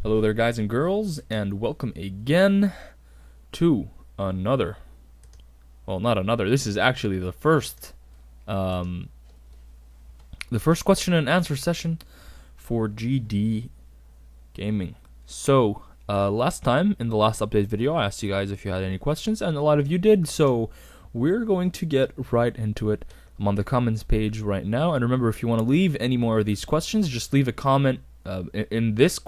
Hello there, guys and girls, and welcome again to another. Well, not another. This is actually the first question and answer session for GD Gaming. So, last time in the last update video, I asked you guys if you had any questions, and a lot of you did. So, we're going to get right into it. I'm on the comments page right now, and remember, if you want to leave any more of these questions, just leave a comment in this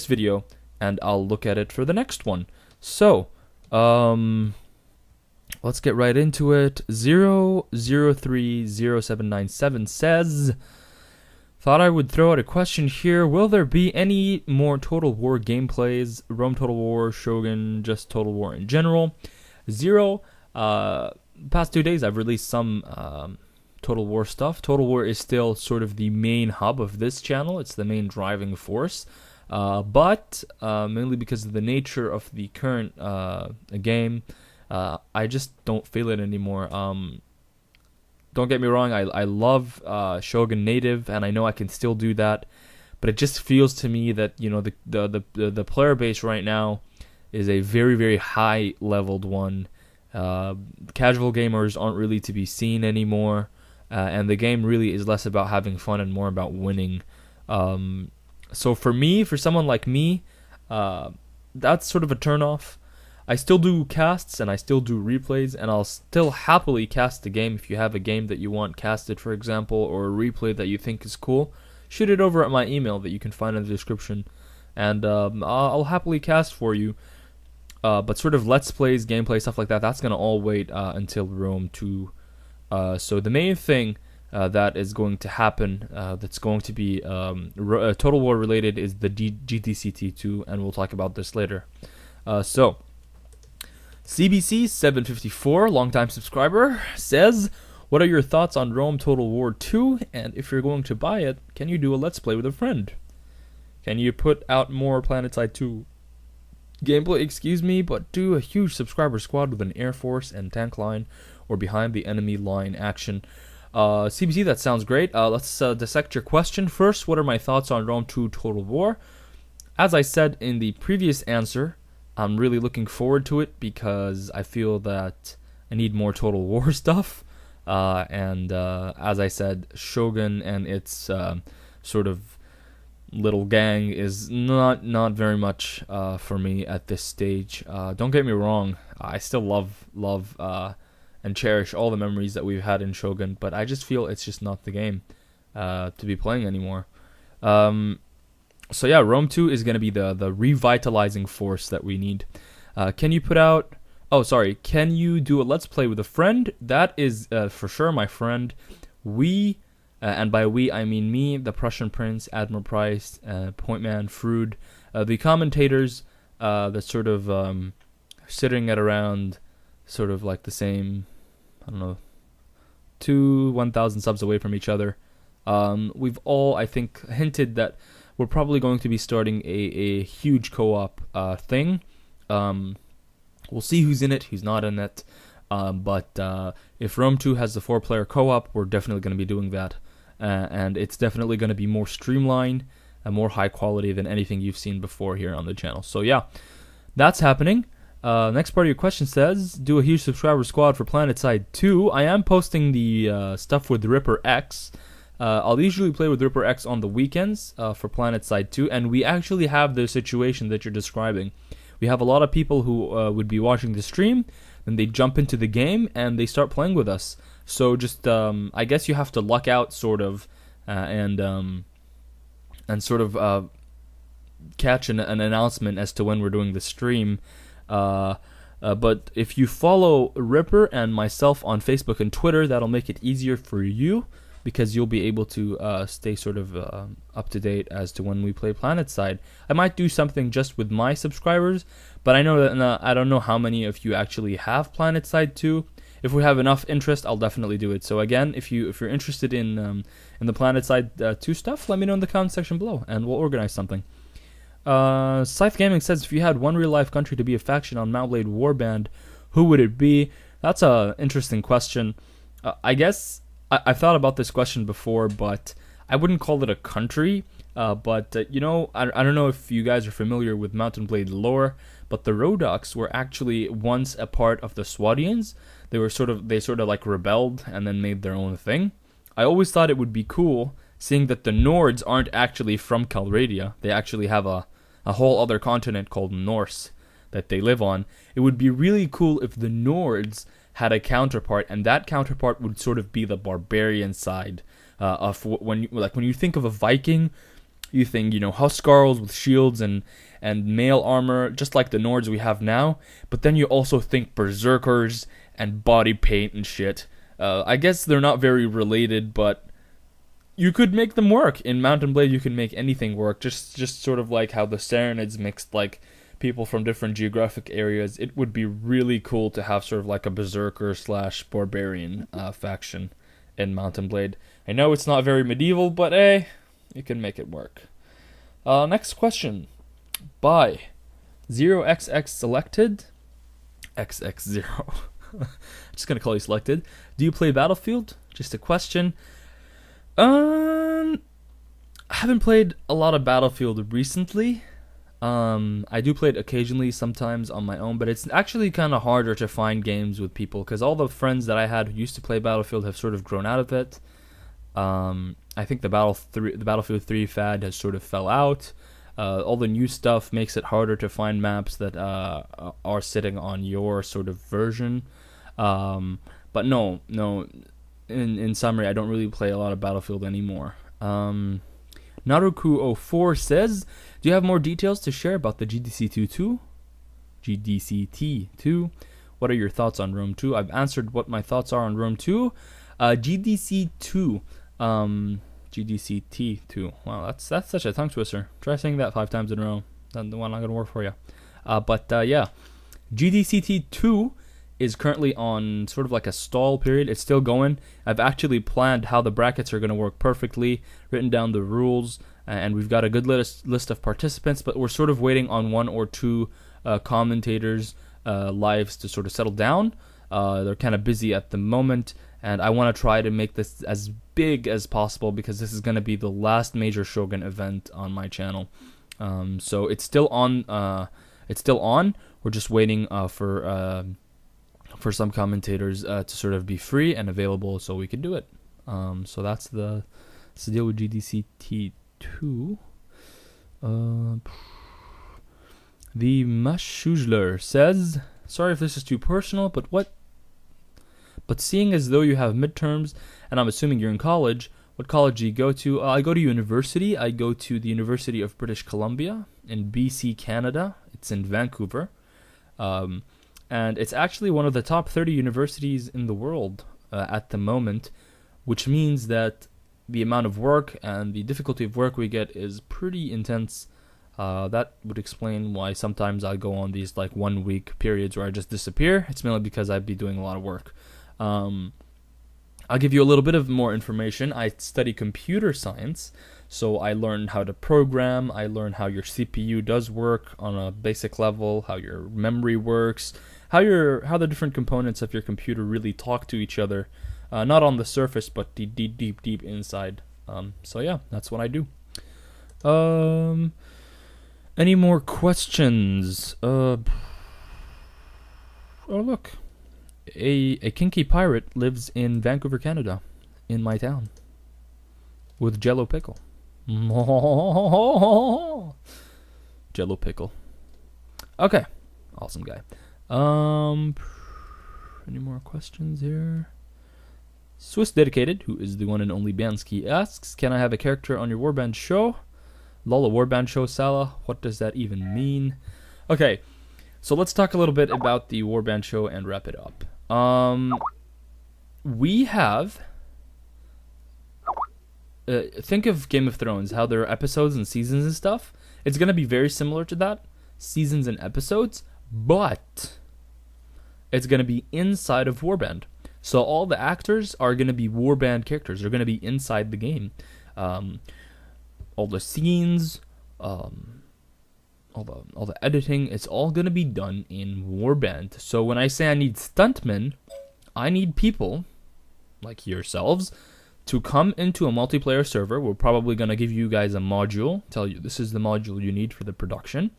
video, and I'll look at it for the next one. So, let's get right into it. 0030797 says, thought I would throw out a question here. Will there be any more Total War gameplays? Rome Total War, Shogun, just Total War in general? Zero. Past 2 days I've released some Total War stuff. Total War is still sort of the main hub of this channel. It's the main driving force. But mainly because of the nature of the current game, I just don't feel it anymore. Don't get me wrong, I love Shogun Native, and I know I can still do that, but it just feels to me that, you know, the player base right now is a very, very high leveled one. Casual gamers aren't really to be seen anymore, and the game really is less about having fun and more about winning. So for someone like me, that's sort of a turnoff. I still do casts and I still do replays, and I'll still happily cast the game. If you have a game that you want casted, for example, or a replay that you think is cool, shoot it over at my email that you can find in the description, and I'll happily cast for you. But sort of let's plays, gameplay, stuff like that, that's going to all wait until Rome 2. So the main thing that is going to happen, that's going to be Total War related, is the GDCT2, and we'll talk about this later. So, CBC754, longtime subscriber, says, what are your thoughts on Rome Total War 2, and if you're going to buy it, can you do a let's play with a friend? Can you put out more PlanetSide 2 gameplay, but do a huge subscriber squad with an air force and tank line, or behind the enemy line action? CBC, that sounds great. Let's dissect your question. First, what are my thoughts on Rome 2 Total War? As I said in the previous answer, I'm really looking forward to it because I feel that I need more Total War stuff. And as I said, Shogun and its sort of little gang is not very much for me at this stage. Don't get me wrong, I still love and cherish all the memories that we've had in Shogun, but I just feel it's just not the game to be playing anymore. So yeah, Rome 2 is going to be the revitalizing force that we need. Can you put out... Oh, sorry. Can you do a let's play with a friend? That is for sure, my friend. We, and by we I mean me, the Prussian Prince, Admiral Price, Pointman, Frood, the commentators that sort of sitting at around sort of like the same, I don't know, 1,000 subs away from each other. We've all, I think, hinted that we're probably going to be starting a huge co-op thing. We'll see who's in it, who's not in it. But if Rome 2 has the 4-player co-op, we're definitely going to be doing that. And it's definitely going to be more streamlined and more high quality than anything you've seen before here on the channel. So yeah, that's happening. Next part of your question says, do a huge subscriber squad for PlanetSide 2. I am posting the stuff with Ripper X. I'll usually play with Ripper X on the weekends for PlanetSide 2, and we actually have the situation that you're describing. We have a lot of people who would be watching the stream, then they jump into the game, and they start playing with us. So just, I guess you have to luck out, sort of, and sort of catch an announcement as to when we're doing the stream. But if you follow Ripper and myself on Facebook and Twitter, that'll make it easier for you, because you'll be able to stay sort of up to date as to when we play PlanetSide. I might do something just with my subscribers, but I know that I don't know how many of you actually have PlanetSide 2. If we have enough interest, I'll definitely do it. So again, if you're interested in the PlanetSide 2 stuff, let me know in the comment section below, and we'll organize something. Scythe Gaming says, if you had one real life country to be a faction on Mount Blade Warband, who would it be? That's a interesting question. I guess I've thought about this question before, but I wouldn't call it a country. But you know, I don't know if you guys are familiar with Mountain Blade lore, but the Rodoks were actually once a part of the Swadians. They sort of like rebelled and then made their own thing. I always thought it would be cool seeing that the Nords aren't actually from Calradia. They actually have a whole other continent called Norse that they live on. It would be really cool if the Nords had a counterpart, and that counterpart would sort of be the barbarian side of when you think of a Viking, you think, you know, Huskarls with shields and mail armor, just like the Nords we have now. But then you also think berserkers and body paint and shit. I guess they're not very related, but you could make them work. In Mountain Blade, you can make anything work. Just sort of like how the Sarenids mixed like people from different geographic areas. It would be really cool to have sort of like a berserker / barbarian faction in Mountain Blade. I know it's not very medieval, but hey, you can make it work. Next question by 0xx selected XX0. Just gonna call you selected. Do you play Battlefield? Just a question. I haven't played a lot of Battlefield recently. I do play it occasionally, sometimes on my own, but it's actually kind of harder to find games with people because all the friends that I had who used to play Battlefield have sort of grown out of it. I think the Battlefield 3 fad has sort of fell out. All the new stuff makes it harder to find maps that are sitting on your sort of version. But no. In summary, I don't really play a lot of Battlefield anymore. Naruku04 says, do you have more details to share about the GDCT2? GDCT2. What are your thoughts on Rome 2? I've answered what my thoughts are on Rome 2. GDC2. GDCT2. Wow, that's such a tongue twister. Try saying that 5 times in a row. Then the one not gonna work for you. Yeah, GDCT2 is currently on sort of like a stall period. It's still going. I've actually planned how the brackets are going to work perfectly, written down the rules, and we've got a good list of participants, but we're sort of waiting on 1 or 2 commentators' lives to sort of settle down. They're kind of busy at the moment, and I want to try to make this as big as possible because this is going to be the last major Shogun event on my channel. So it's still on. We're just waiting for some commentators to sort of be free and available so we can do it. So that's the deal with GDCT2. The Mashujler says, sorry if this is too personal, but seeing as though you have midterms, and I'm assuming you're in college, what college do you go to? I go to university. I go to the University of British Columbia in BC, Canada. It's in Vancouver. And it's actually one of the top 30 universities in the world at the moment, which means that the amount of work and the difficulty of work we get is pretty intense. That would explain why sometimes I go on these like 1 week periods where I just disappear. It's mainly because I'd be doing a lot of work. I'll give you a little bit of more information. I study computer science, so I learned how to program. I learned how your CPU does work on a basic level, how your memory works, how the different components of your computer really talk to each other, not on the surface, but deep inside. So yeah, that's what I do. Any more questions? Oh look, a kinky pirate lives in Vancouver, Canada, in my town, with Jello pickle. Jello pickle. Okay, awesome guy. Any more questions here? Swiss Dedicated, who is the one and only Bansky, asks, can I have a character on your Warband show? Lol, a Warband show, Salah? What does that even mean? Okay, so let's talk a little bit about the Warband show and wrap it up. We have... think of Game of Thrones, how there are episodes and seasons and stuff. It's going to be very similar to that. Seasons and episodes, but it's going to be inside of Warband. So all the actors are going to be Warband characters. They're going to be inside the game. All the scenes, all the editing, it's all going to be done in Warband. So when I say I need stuntmen, I need people like yourselves to come into a multiplayer server, we're probably going to give you guys a module, tell you this is the module you need for the production.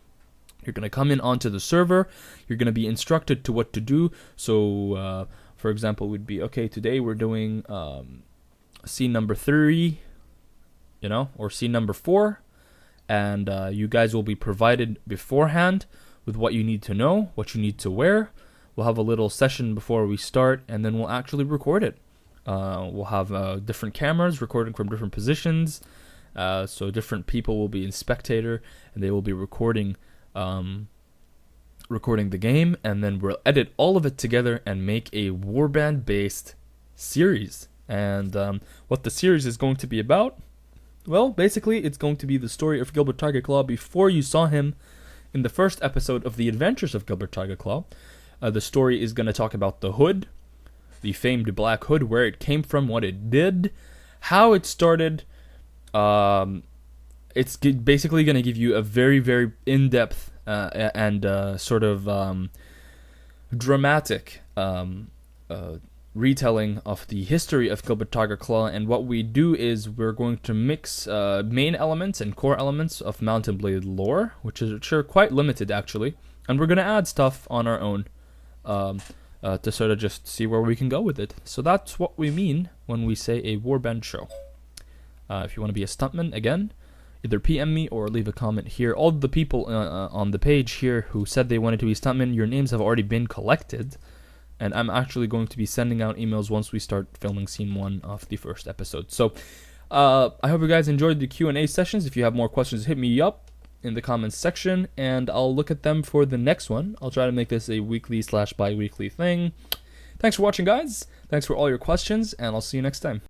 You're going to come in onto the server, you're going to be instructed to what to do. So, for example, we'd be, okay, today we're doing scene number 3, you know, or scene number 4, and you guys will be provided beforehand with what you need to know, what you need to wear. We'll have a little session before we start, and then we'll actually record it. We'll have different cameras recording from different positions, so different people will be in spectator, and they will be recording the game, and then we'll edit all of it together and make a warband based series. And what the series is going to be about, well, basically it's going to be the story of Gilbert Tiger Claw before you saw him in the first episode of The Adventures of Gilbert Tiger Claw. The story is going to talk about the hood, the famed black hood, where it came from, what it did, how it started. It's basically going to give you a very, very in-depth and sort of dramatic retelling of the history of Gilbert Tiger Claw. And what we do is we're going to mix main elements and core elements of Mount and Blade lore, which are quite limited actually, and we're going to add stuff on our own to sort of just see where we can go with it. So that's what we mean when we say a warband show. If you want to be a stuntman, again, either PM me or leave a comment here. All the people on the page here who said they wanted to be stuntmen, your names have already been collected, and I'm actually going to be sending out emails once we start filming scene 1 of the first episode. So I hope you guys enjoyed the Q&A sessions. If you have more questions, hit me up in the comments section, and I'll look at them for the next one. I'll try to make this a weekly/bi-weekly thing. Thanks for watching, guys. Thanks for all your questions, and I'll see you next time.